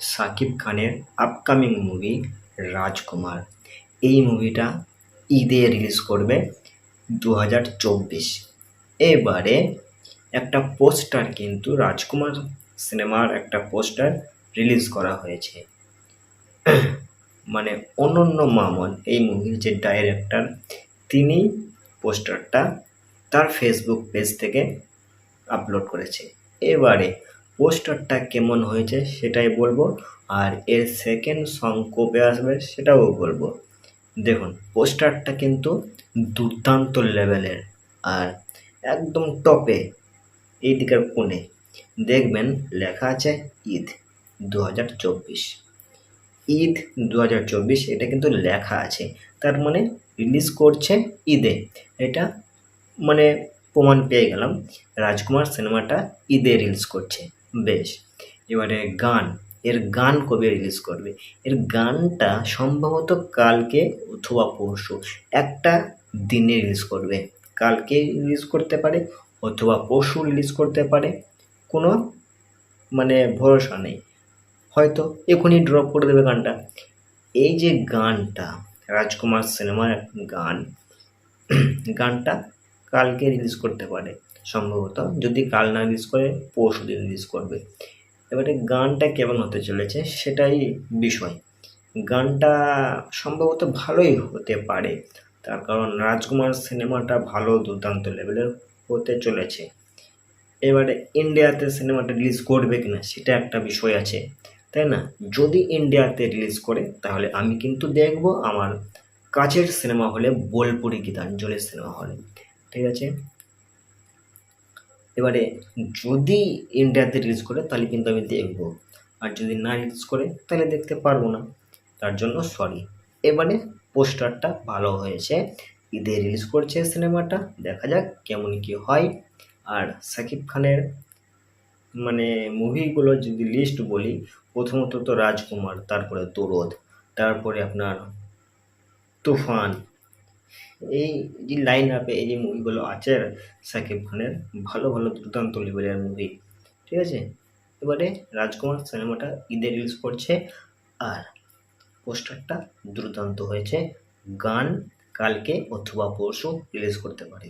শাকিব খানের upcoming movie রাজকুমার। এই মুভিটা ঈদে রিলিজ করবে 2024। এবারে একটা পোস্টার কিন্তু রাজকুমার সিনেমার একটা পোস্টার রিলিজ করা হয়েছে। মানে অনন্য মামুন এই মুভির যে ডাইরেক্টর, তিনি পোস্টারটা তার ফেসবুক পেজ থেকে আপলোড করেছে। এবারে পোস্টারটা কেমন হয়েছে সেটাই বলবো, আর এর সেকেন্ড সং কবে আসবে সেটাও বলবো। দেখুন, পোস্টারটা কিন্তু দুর্দান্ত লেভেলের, আর একদম টপে এই দিকের কোণে দেখবেন লেখা আছে ঈদ 2024। ঈদ 2024 এটা কিন্তু লেখা আছে, তার মানে রিলিজ করছে ঈদে। এটা মানে প্রমাণ পেয়ে গেলাম, রাজকুমার সিনেমাটা ঈদে রিলিজ করছে। বেশ, এবারে এর গান কবে রিলিজ করবে? এর গানটা সম্ভবত কালকে অথবা পরশু একটা দিনে রিলিজ করবে। কালকে রিলিজ করতে পারে অথবা পরশু রিলিজ করতে পারে, কোনো মানে ভরসা নেই, হয়তো এখনই ড্রপ করে দেবে গানটা। এই যে গানটা রাজকুমার সিনেমার গান, গানটা কালকে রিলিজ করতে পারে সম্ভবত, যদি কাল না রিলিজ করে পরশু দিন রিলিজ করবে। এবারে গানটা কেমন হতে চলেছে সেটাই বিষয়। গানটা সম্ভবত ভালোই হতে পারে, তার কারণ রাজকুমার সিনেমাটা ভালো দুর্দান্ত লেভেলের হতে চলেছে। এবারে ইন্ডিয়াতে সিনেমাটা রিলিজ করবে কিনা সেটা একটা বিষয় আছে, তাই না? যদি ইন্ডিয়াতে রিলিজ করে তাহলে আমি কিন্তু দেখব আমার কাছের সিনেমা হলে, বোলপুরি গীতাঞ্জলির সিনেমা হলে, ঠিক আছে? এবারে যদি ইন্ডিয়াতে রিলিজ করে তাহলে কিন্তু আমি দেখব, আর যদি না রিলিজ করে তাহলে দেখতে পারবো না, তার জন্য সরি। এবারে পোস্টারটা ভালো হয়েছে, ঈদে রিলিজ করছে সিনেমাটা, দেখা যাক কেমন কি হয়। আর শাকিব খানের মানে মুভিগুলো যদি লিস্ট বলি, প্রথমত তো রাজকুমার, তারপরে দরদ, তারপরে আপনার তুফান, এই যে লাইন আপে এই যে মুভিগুলো আছে শাকিব খানের, ভালো ভালো দুর্দান্ত লেভেলের মুভি, ঠিক আছে? এবারে রাজকুমার সিনেমাটা ঈদে রিলিজ করছে, আর পোস্টারটা দুর্দান্ত হয়েছে। গান কালকে অথবা পরশু রিলিজ করতে পারে।